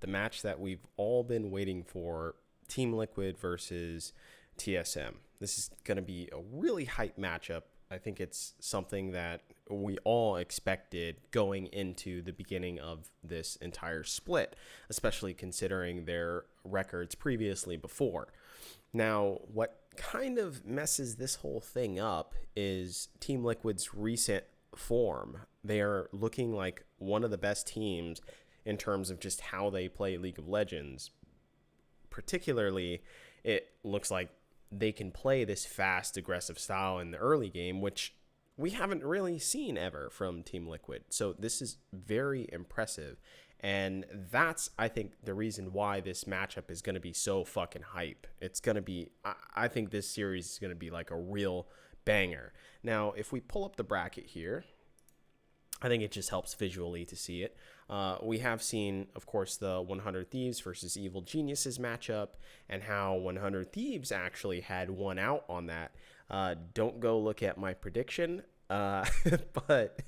the match that we've all been waiting for, Team Liquid versus TSM. This is going to be a really hype matchup. I think it's something that we all expected going into the beginning of this entire split, especially considering their records previously before. Now, what kind of messes this whole thing up is Team Liquid's recent form. They are looking like one of the best teams in terms of just how they play League of Legends. Particularly, it looks like they can play this fast, aggressive style in the early game, which we haven't really seen ever from Team Liquid. So this is very impressive. And that's, I think, the reason why this matchup is going to be so fucking hype. It's going to be, I think this series is going to be like a real banger. Now, if we pull up the bracket here, I think it just helps visually to see it. We have seen, of course, the 100 Thieves versus Evil Geniuses matchup and how 100 Thieves actually had one out on that. Don't go look at my prediction, but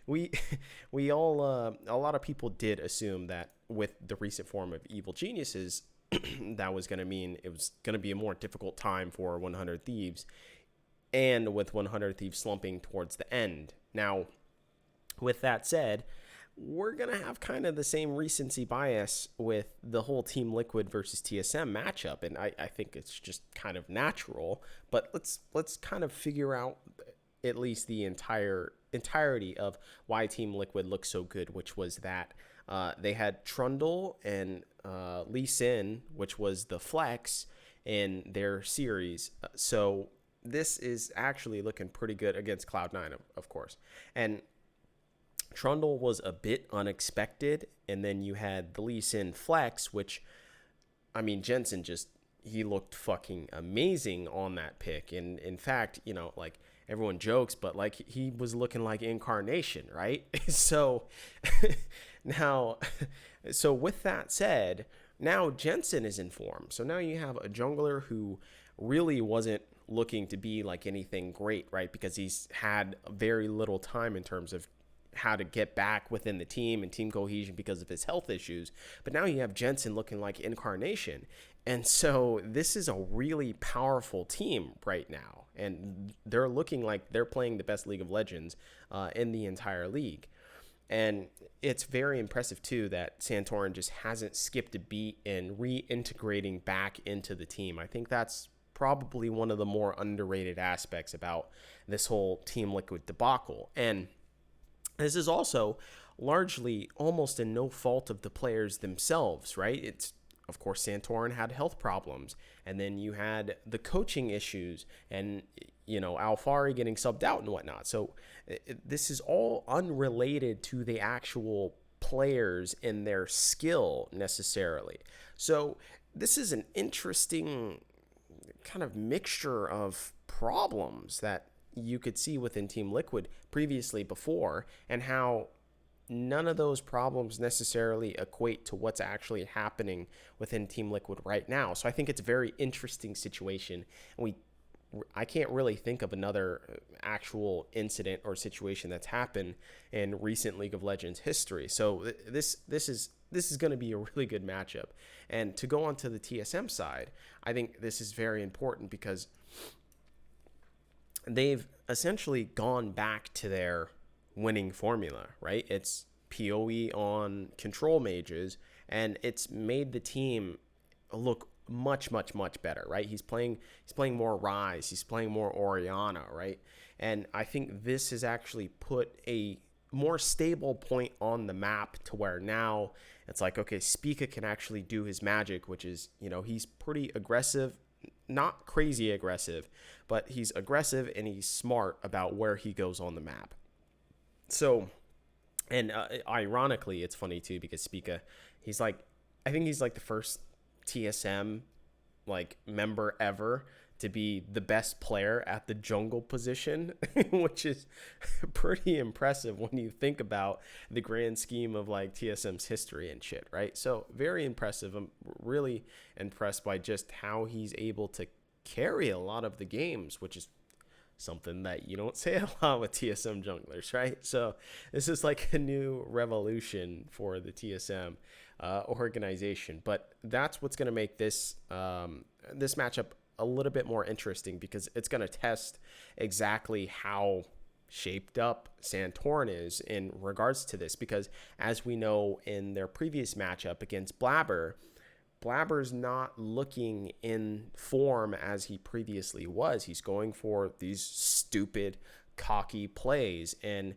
we all, a lot of people did assume that with the recent form of Evil Geniuses, that was going to mean it was going to be a more difficult time for 100 Thieves, and with 100 Thieves slumping towards the end. Now, with that said, we're going to have kind of the same recency bias with the whole Team Liquid versus TSM matchup, and I think it's just kind of natural, but let's kind of figure out at least the entirety of why Team Liquid looks so good, which was that they had Trundle and Lee Sin, which was the flex in their series. So this is actually looking pretty good against Cloud9, of course. And Trundle was a bit unexpected, and then you had the Lee Sin flex, which, I mean, Jensen he looked fucking amazing on that pick. And in fact, like, everyone jokes, but like he was looking like Inclination, right? So now, so with that said, now Jensen is in form. So now you have a jungler who really wasn't looking to be like anything great, right? Because he's had very little time in terms of how to get back within the team and team cohesion because of his health issues. But now you have Jensen looking like Incarnation. And so this is a really powerful team right now. And they're looking like they're playing the best League of Legends in the entire league. And it's very impressive, too, that Santorin just hasn't skipped a beat in reintegrating back into the team. I think that's probably one of the more underrated aspects about this whole Team Liquid debacle. And this is also largely almost in no fault of the players themselves, right? It's, of course, Santorin had health problems, and then you had the coaching issues and, Alfari getting subbed out and whatnot. So this is all unrelated to the actual players and their skill necessarily. So this is an interesting kind of mixture of problems that you could see within Team Liquid previously before, and how none of those problems necessarily equate to what's actually happening within Team Liquid right now. So I think it's a very interesting situation. And I can't really think of another actual incident or situation that's happened in recent League of Legends history. So this is going to be a really good matchup. And to go on to the TSM side, I think this is very important because they've essentially gone back to their winning formula, right? It's PoE on control mages, and it's made the team look much better, right? He's playing more Rise, he's playing more Orianna, right? And I think this has actually put a more stable point on the map to where now it's like, okay, Spica can actually do his magic, which is, he's pretty aggressive, not crazy aggressive, but he's aggressive and he's smart about where he goes on the map. So, and ironically, it's funny too, because Spica, I think he's like the first TSM member ever to be the best player at the jungle position, which is pretty impressive when you think about the grand scheme of TSM's history and shit, right? So very impressive. I'm really impressed by just how he's able to carry a lot of the games, which is something that you don't say a lot with TSM junglers, right? So this is like a new revolution for the TSM. organization. But that's what's going to make this this matchup a little bit more interesting, because it's going to test exactly how shaped up Santorin is in regards to this. Because as we know in their previous matchup against Blabber's not looking in form as he previously was. He's going for these stupid, cocky plays. And,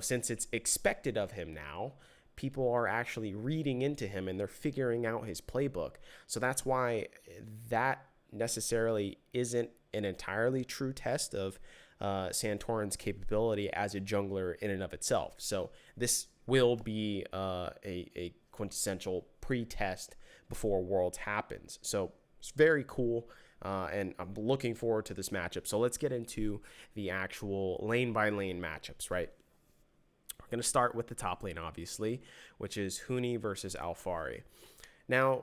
since it's expected of him now, people are actually reading into him and they're figuring out his playbook. So that's why that necessarily isn't an entirely true test of Santorin's capability as a jungler in and of itself. So this will be a quintessential pre-test before Worlds happens. So it's very cool, and I'm looking forward to this matchup. So let's get into the actual lane by lane matchups, right? We're going to start with the top lane, obviously, which is Huni versus Alfari. Now,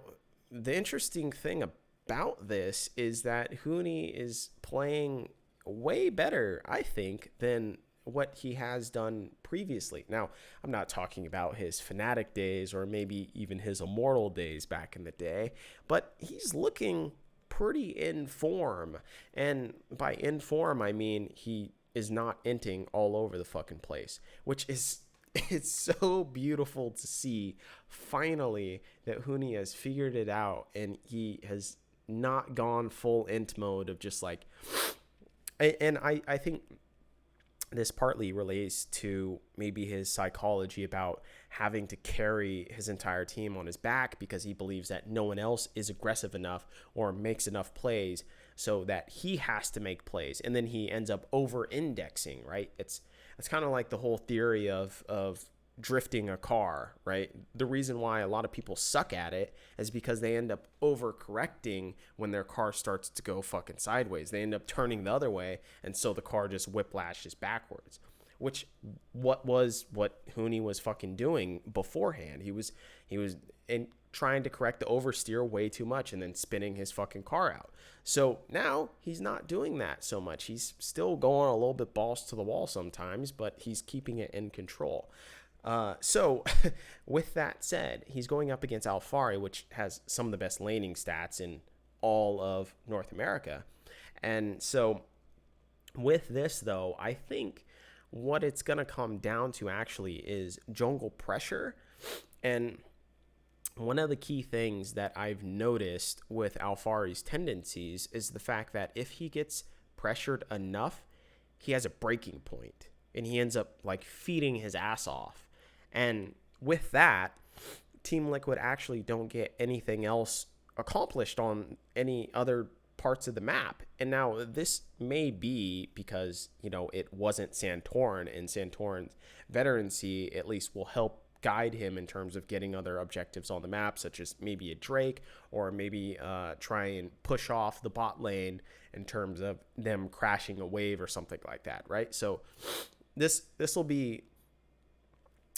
the interesting thing about this is that Huni is playing way better, I think, than what he has done previously. Now, I'm not talking about his Fnatic days or maybe even his Immortal days back in the day, but he's looking pretty in form. And by in form, I mean he is not inting all over the fucking place, which is, it's so beautiful to see finally that Huni has figured it out and he has not gone full int mode of just like, and I think this partly relates to maybe his psychology about having to carry his entire team on his back because he believes that no one else is aggressive enough or makes enough plays so that he has to make plays. And then he ends up over-indexing, right? It's kind of like the whole theory of drifting a car, right? The reason why a lot of people suck at it is because they end up overcorrecting when their car starts to go fucking sideways. They end up turning the other way, and so the car just whiplashes backwards, which what Huni was fucking doing beforehand. He was trying to correct the oversteer way too much and then spinning his fucking car out. So now he's not doing that so much. He's still going a little bit balls to the wall sometimes, but he's keeping it in control. So with that said, he's going up against Alfari, which has some of the best laning stats in all of North America. And so with this, though, I think what it's going to come down to actually is jungle pressure. And one of the key things that I've noticed with Alfari's tendencies is the fact that if he gets pressured enough, he has a breaking point and he ends up like feeding his ass off. And with that, Team Liquid actually don't get anything else accomplished on any other parts of the map. And now this may be because, it wasn't Santorin, and Santorin's veterancy at least will help guide him in terms of getting other objectives on the map, such as maybe a Drake, or maybe try and push off the bot lane in terms of them crashing a wave or something like that, right? So this will be,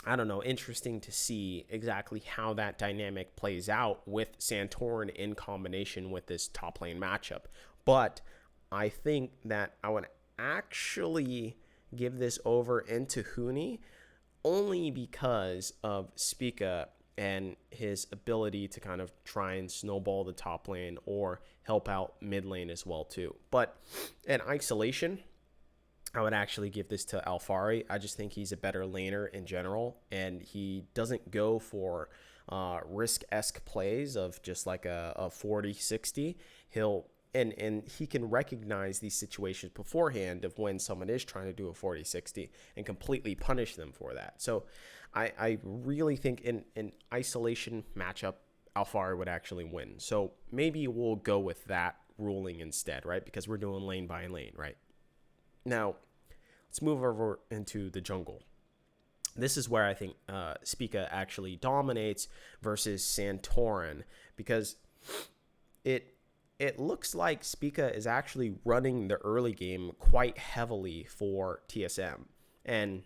I don't know, interesting to see exactly how that dynamic plays out with Santorin in combination with this top lane matchup. But I think that I would actually give this over into Huni only because of Spica and his ability to kind of try and snowball the top lane or help out mid lane as well too. But in isolation, I would actually give this to Alfari. I just think he's a better laner in general, and he doesn't go for risk-esque plays of just like a 40-60. And he can recognize these situations beforehand of when someone is trying to do a 40-60 and completely punish them for that. So I really think in an isolation matchup, Alfari would actually win. So maybe we'll go with that ruling instead, right? Because we're doing lane by lane, right? Now, let's move over into the jungle. This is where I think Spica actually dominates versus Santorin, because it looks like Spica is actually running the early game quite heavily for TSM. And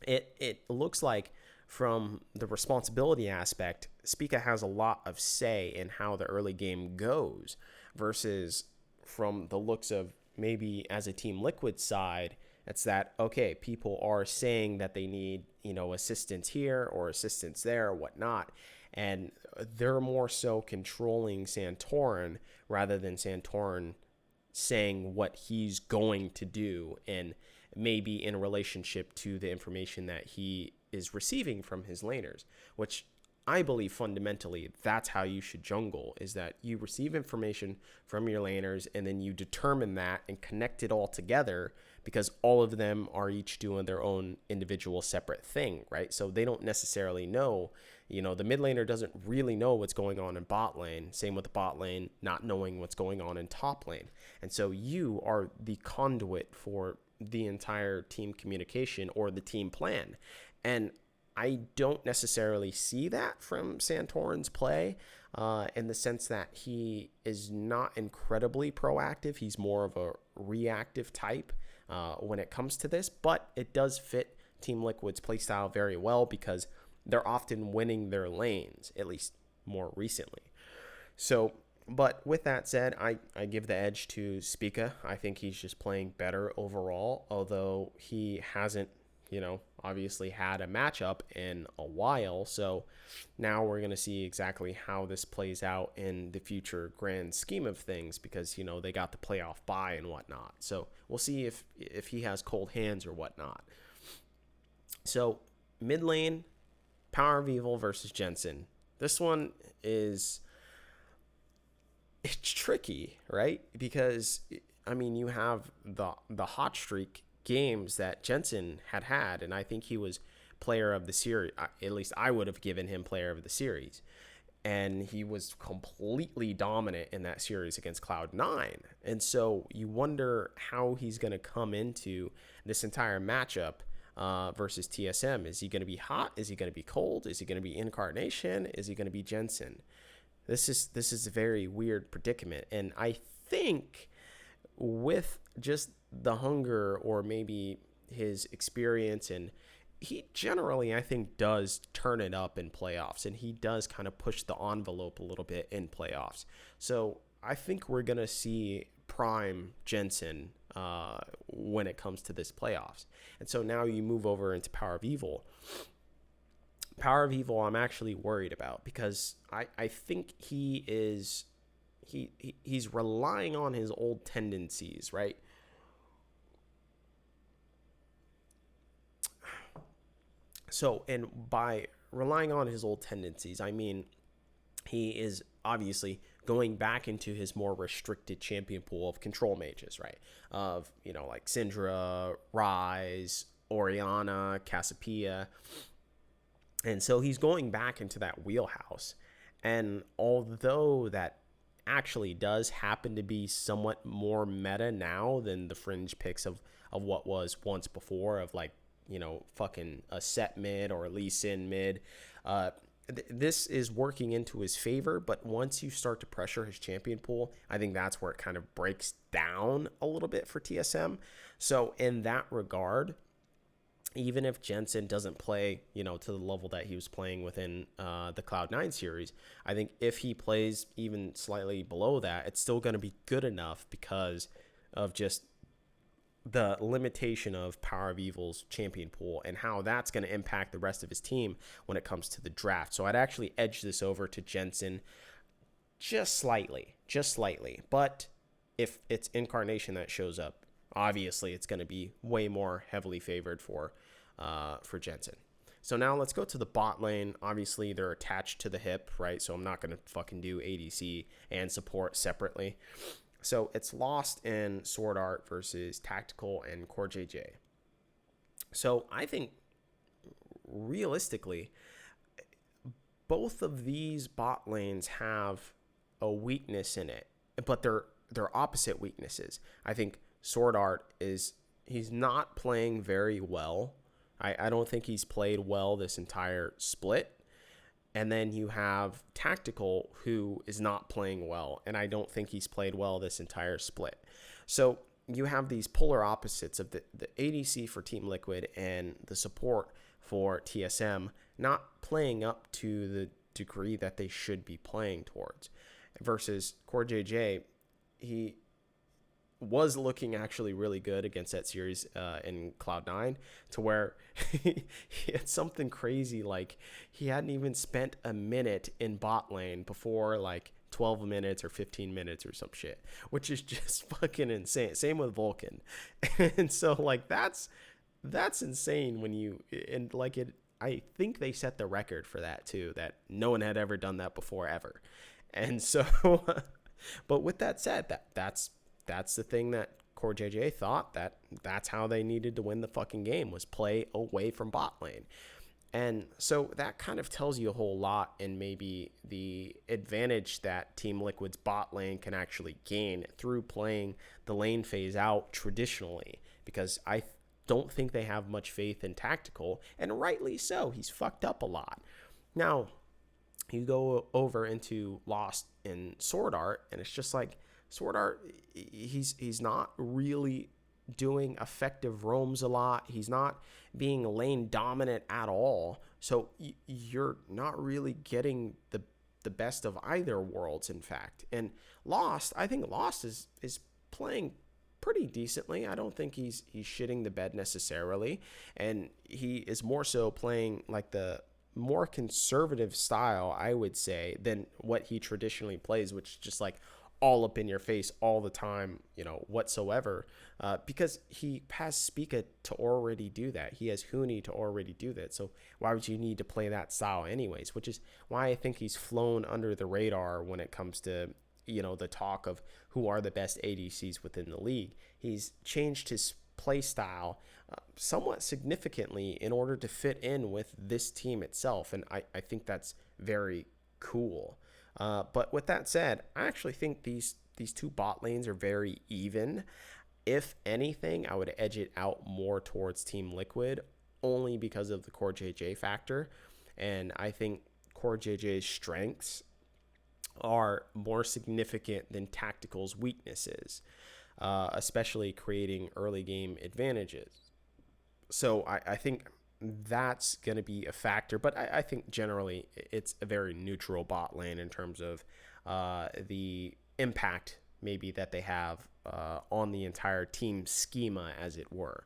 it looks like from the responsibility aspect, Spica has a lot of say in how the early game goes, versus from the looks of maybe as a Team Liquid side, It's that, okay, people are saying that they need, assistance here or assistance there or whatnot. And they're more so controlling Santorin rather than Santorin saying what he's going to do, and maybe in relationship to the information that he is receiving from his laners, which I believe fundamentally that's how you should jungle, is that you receive information from your laners and then you determine that and connect it all together, because all of them are each doing their own individual separate thing, right? So they don't necessarily know, the mid laner doesn't really know what's going on in bot lane. Same with the bot lane not knowing what's going on in top lane. And so you are the conduit for the entire team communication or the team plan. And I don't necessarily see that from Santorin's play, in the sense that he is not incredibly proactive. He's more of a reactive type when it comes to this, but it does fit Team Liquid's playstyle very well because they're often winning their lanes, at least more recently. So, but with that said, I give the edge to Spica. I think he's just playing better overall, although he hasn't, obviously had a matchup in a while. So now we're going to see exactly how this plays out in the future grand scheme of things, because, they got the playoff bye and whatnot. So we'll see if he has cold hands or whatnot. So mid lane, Power of Evil versus Jensen. This one it's tricky, right? Because, you have the hot streak games that Jensen had, and I think he was player of the series. At least I would have given him player of the series. And he was completely dominant in that series against Cloud9. And so you wonder how he's going to come into this entire matchup versus TSM. Is he going to be hot? Is he going to be cold? Is he going to be Incarnation? Is he going to be Jensen? This is a very weird predicament. And I think with just the hunger, or maybe his experience, and he generally, I think, does turn it up in playoffs, and he does kind of push the envelope a little bit in playoffs. So I think we're going to see prime Jensen when it comes to this playoffs. And so now you move over into Power of Evil. Power of Evil, I'm actually worried about, because I think he's relying on his old tendencies, right? So, and by relying on his old tendencies, I mean he is obviously going back into his more restricted champion pool of control mages, right? Of, like Syndra, Ryze, Orianna, Cassiopeia. And so he's going back into that wheelhouse. And although that actually does happen to be somewhat more meta now than the fringe picks of what was once before, of like, fucking a set mid or a Lee Sin mid. This is working into his favor, but once you start to pressure his champion pool, I think that's where it kind of breaks down a little bit for TSM. So in that regard, even if Jensen doesn't play, to the level that he was playing within the Cloud9 series, I think if he plays even slightly below that, it's still going to be good enough because of just the limitation of Power of Evil's champion pool and how that's going to impact the rest of his team when it comes to the draft. So I'd actually edge this over to Jensen just slightly. But if it's Incarnation that shows up, obviously it's going to be way more heavily favored for Jensen. So now let's go to the bot lane. Obviously they're attached to the hip, right? So I'm not going to fucking do ADC and support separately. So it's Lost and Sword Art versus Tactical and Core JJ. So I think realistically, both of these bot lanes have a weakness in it, but they're opposite weaknesses. I think Sword Art he's not playing very well. I don't think he's played well this entire split. And then you have Tactical, who is not playing well, and I don't think he's played well this entire split. So you have these polar opposites of the ADC for Team Liquid and the support for TSM not playing up to the degree that they should be playing towards. Versus Core JJ, was looking actually really good against that series in Cloud9, to where he had something crazy, like he hadn't even spent a minute in bot lane before like 12 minutes or 15 minutes or some shit, which is just fucking insane. Same with Vulcan. And so like that's insane when you, and like it, I think they set the record for that too, that no one had ever done that before ever. And so but with that said, that's the thing that Core JJ thought, that's how they needed to win the fucking game, was play away from bot lane. And so that kind of tells you a whole lot in maybe the advantage that Team Liquid's bot lane can actually gain through playing the lane phase out traditionally, because I don't think they have much faith in tactical, and rightly so. He's fucked up a lot. Now, you go over into Lost in Sword Art, and it's just like Sword Art, he's not really doing effective roams a lot. He's not being lane dominant at all. So you're not really getting the best of either worlds, in fact. And Lost, I think Lost is playing pretty decently. I don't think he's shitting the bed necessarily, and he is more so playing like the more conservative style, I would say, than what he traditionally plays, which is just like all up in your face all the time, whatsoever, because he has Spica to already do that. He has Huni to already do that. So why would you need to play that style anyways? Which is why I think he's flown under the radar when it comes to, the talk of who are the best ADCs within the league. He's changed his play style somewhat significantly in order to fit in with this team itself. And I think that's very cool. But with that said, I actually think these two bot lanes are very even. If anything, I would edge it out more towards Team Liquid, only because of the Core JJ factor. And I think Core JJ's strengths are more significant than Tactical's weaknesses, especially creating early game advantages. So I think that's going to be a factor, but I think generally it's a very neutral bot lane in terms of the impact maybe that they have on the entire team schema, as it were.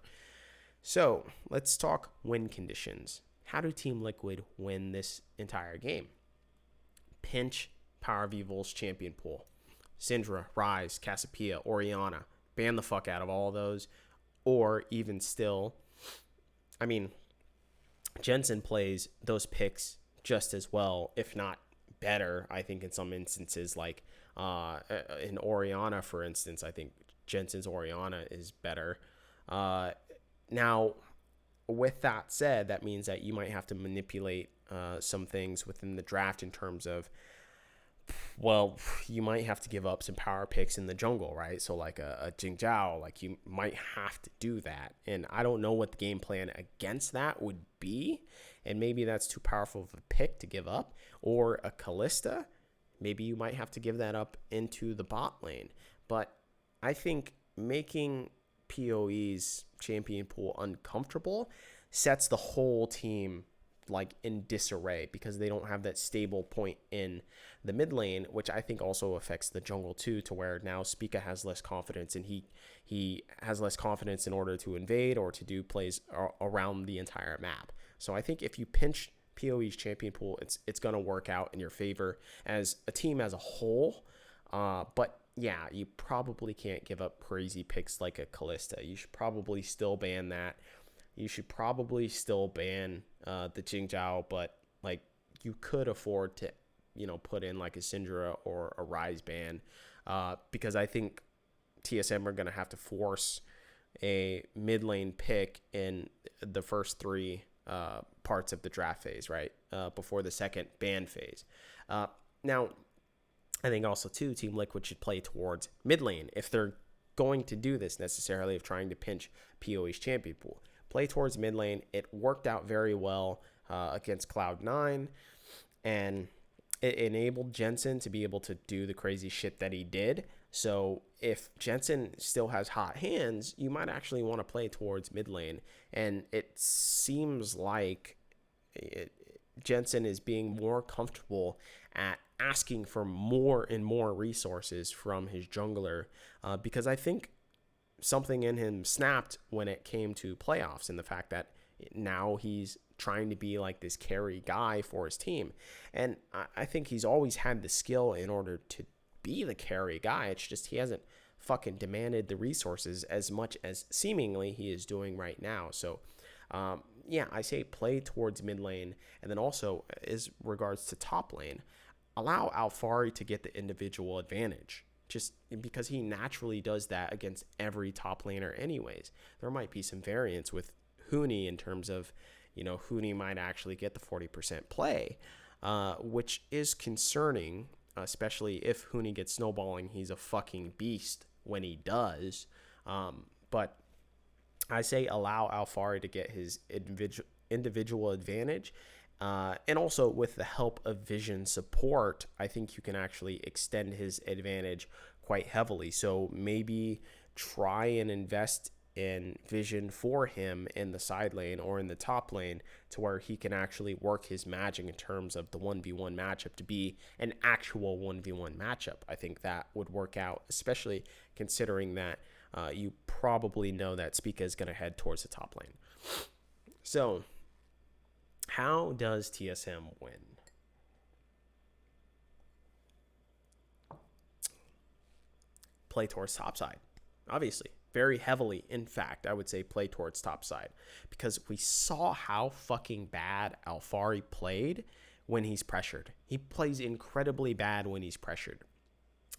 So let's talk win conditions. How do Team Liquid win this entire game? Pinch Power of Evil's champion pool. Syndra, Ryze, Cassiopeia, Orianna. Ban the fuck out of all of those. Or even still, I mean, Jensen plays those picks just as well, if not better, I think, in some instances. Like in Orianna, for instance, I think Jensen's Orianna is better. Now, with that said, that means that you might have to manipulate some things within the draft in terms of, well, you might have to give up some power picks in the jungle, right? So like a Jing Zhao, like you might have to do that. And I don't know what the game plan against that would be. And maybe that's too powerful of a pick to give up. Or a Kalista, maybe you might have to give that up into the bot lane. But I think making PoE's champion pool uncomfortable sets the whole team like in disarray, because they don't have that stable point in the mid lane, which I think also affects the jungle too, to where now Spica has less confidence, and he has less confidence in order to invade or to do plays around the entire map. So I think if you pinch PoE's champion pool, it's going to work out in your favor as a team as a whole. But yeah, you probably can't give up crazy picks like a Kalista. You should probably still ban that. You should probably still ban the Jing Zhao, but like you could afford to, put in like a Syndra or a Ryze ban, because I think TSM are going to have to force a mid lane pick in the first three parts of the draft phase, right? Before the second ban phase. Now, I think also too, Team Liquid should play towards mid lane if they're going to do this necessarily, of trying to pinch PoE's champion pool. Play towards mid lane. It worked out very well against Cloud9, and it enabled Jensen to be able to do the crazy shit that he did. So if Jensen still has hot hands, you might actually want to play towards mid lane. And it seems like Jensen is being more comfortable at asking for more and more resources from his jungler, because I think something in him snapped when it came to playoffs, and the fact that now he's trying to be like this carry guy for his team. And I think he's always had the skill in order to be the carry guy. It's just he hasn't fucking demanded the resources as much as seemingly he is doing right now. So yeah, I say play towards mid lane, and then also as regards to top lane, allow Alfari to get the individual advantage, just because he naturally does that against every top laner anyways. There might be some variance with Huni in terms of, Huni might actually get the 40% play, which is concerning, especially if Huni gets snowballing. He's a fucking beast when he does. But I say allow Alfari to get his individual advantage. And also with the help of Vision support, I think you can actually extend his advantage quite heavily. So maybe try and invest in Vision for him in the side lane or in the top lane, to where he can actually work his magic in terms of the 1v1 matchup to be an actual 1v1 matchup. I think that would work out, especially considering that you probably know that Spica is going to head towards the top lane. So how does TSM win? Play towards top side, obviously. Very heavily, in fact, I would say play towards top side, because we saw how fucking bad Alfari played when he's pressured. He plays incredibly bad when he's pressured.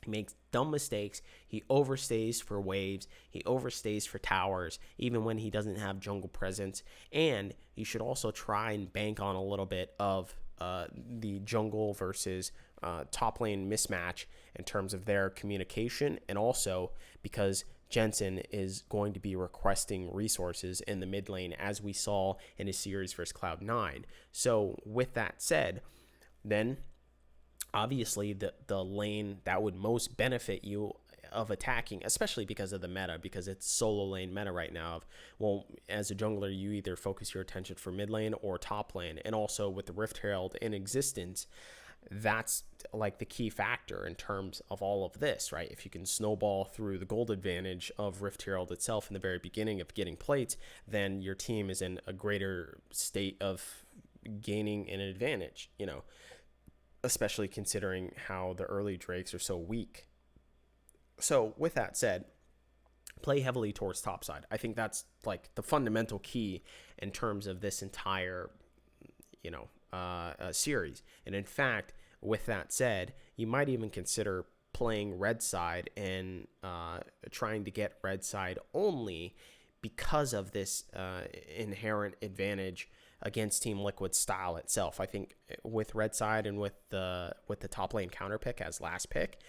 He makes dumb mistakes. He overstays for waves. He overstays for towers, even when he doesn't have jungle presence. And you should also try and bank on a little bit of the jungle versus top lane mismatch in terms of their communication, and also because Jensen is going to be requesting resources in the mid lane, as we saw in his series versus Cloud9. So with that said, then obviously the lane that would most benefit you of attacking, especially because of the meta, because it's solo lane meta right now of, well, as a jungler, you either focus your attention for mid lane or top lane. And also with the Rift Herald in existence, that's like the key factor in terms of all of this, right? If you can snowball through the gold advantage of Rift Herald itself in the very beginning of getting plates, then your team is in a greater state of gaining an advantage, especially considering how the early Drakes are so weak. So with that said, play heavily towards topside. I think that's like the fundamental key in terms of this entire, series. And in fact, with that said, you might even consider playing red side and trying to get red side only because of this inherent advantage against Team Liquid's style itself. I think with red side and with the top lane counter pick as last pick,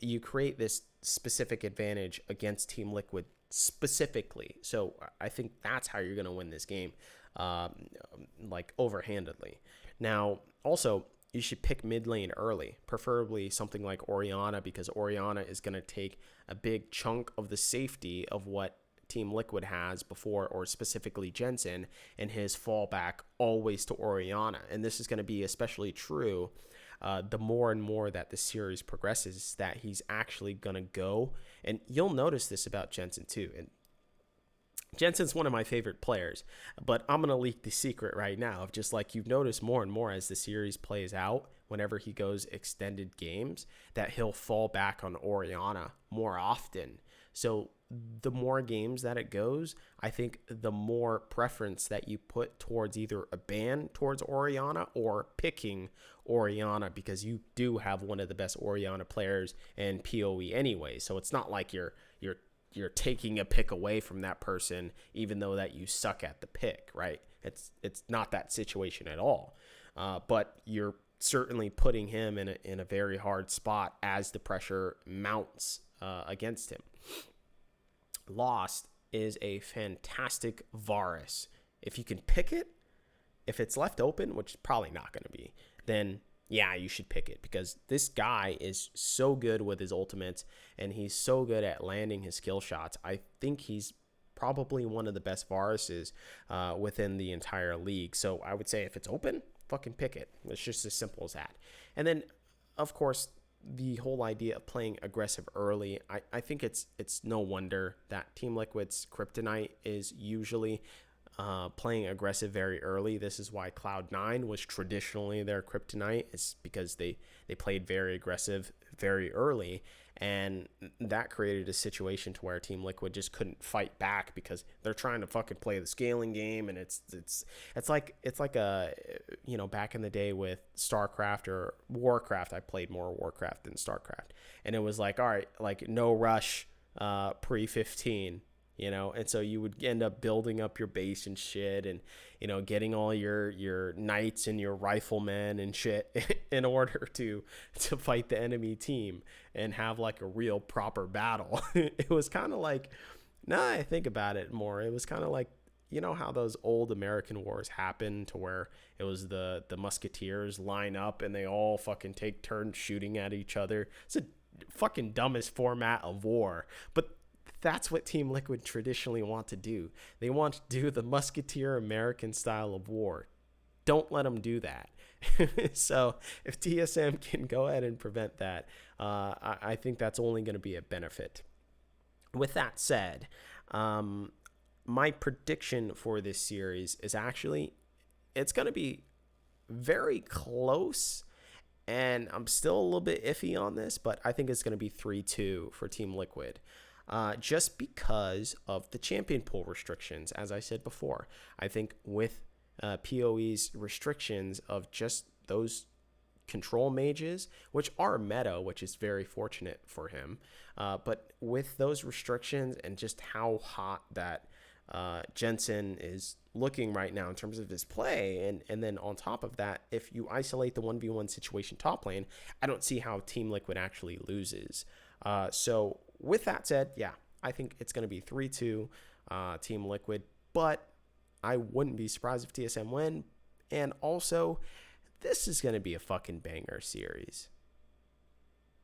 you create this specific advantage against Team Liquid specifically. So I think that's how you're going to win this game, like overhandedly. Now, also, you should pick mid lane early, preferably something like Orianna, because Orianna is going to take a big chunk of the safety of what Team Liquid has before, or specifically Jensen, and his fallback always to Orianna. And this is going to be especially true the more and more that the series progresses, that he's actually going to go. And you'll notice this about Jensen too. And Jensen's one of my favorite players, but I'm going to leak the secret right now of just like you've noticed more and more as the series plays out, whenever he goes extended games, that he'll fall back on Orianna more often. So the more games that it goes, I think the more preference that you put towards either a ban towards Orianna or picking Orianna, because you do have one of the best Orianna players in PoE anyway. So it's not like you're taking a pick away from that person, even though that you suck at the pick, right? It's not that situation at all. But you're certainly putting him in a very hard spot as the pressure mounts against him. Lost is a fantastic Varus. If you can pick it, if it's left open, which is probably not going to be, then yeah, you should pick it, because this guy is so good with his ultimates and he's so good at landing his skill shots. I think he's probably one of the best Varuses within the entire league. So I would say if it's open, fucking pick it. It's just as simple as that. And then, of course, the whole idea of playing aggressive early, I think it's no wonder that Team Liquid's kryptonite is usually playing aggressive very early. This is why Cloud9 was traditionally their kryptonite. It's because they played very aggressive very early, and that created a situation to where Team Liquid just couldn't fight back because they're trying to fucking play the scaling game. And it's like a, you know, back in the day with StarCraft or Warcraft. I played more Warcraft than StarCraft, and it was like, all right, like no rush pre 15, you know. And so you would end up building up your base and shit, and, you know, getting all your knights and your riflemen and shit in order to fight the enemy team and have like a real proper battle. It was kind of like, now I think about it more, it was kind of like, you know how those old American wars happened, to where it was the musketeers line up and they all fucking take turns shooting at each other. It's a fucking dumbest format of war, but that's what Team Liquid traditionally want to do. They want to do the musketeer American style of war. Don't let them do that. So if TSM can go ahead and prevent that, I think that's only going to be a benefit. With that said, my prediction for this series is actually, it's going to be very close. And I'm still a little bit iffy on this, but I think it's going to be 3-2 for Team Liquid. Just because of the champion pool restrictions. As I said before, I think with PoE's restrictions of just those control mages, which are meta, which is very fortunate for him, but with those restrictions and just how hot that Jensen is looking right now in terms of his play, and then on top of that, if you isolate the 1v1 situation top lane, I don't see how Team Liquid actually loses. So with that said, yeah, I think it's going to be 3-2 Team Liquid, but I wouldn't be surprised if TSM win. And also, this is going to be a fucking banger series.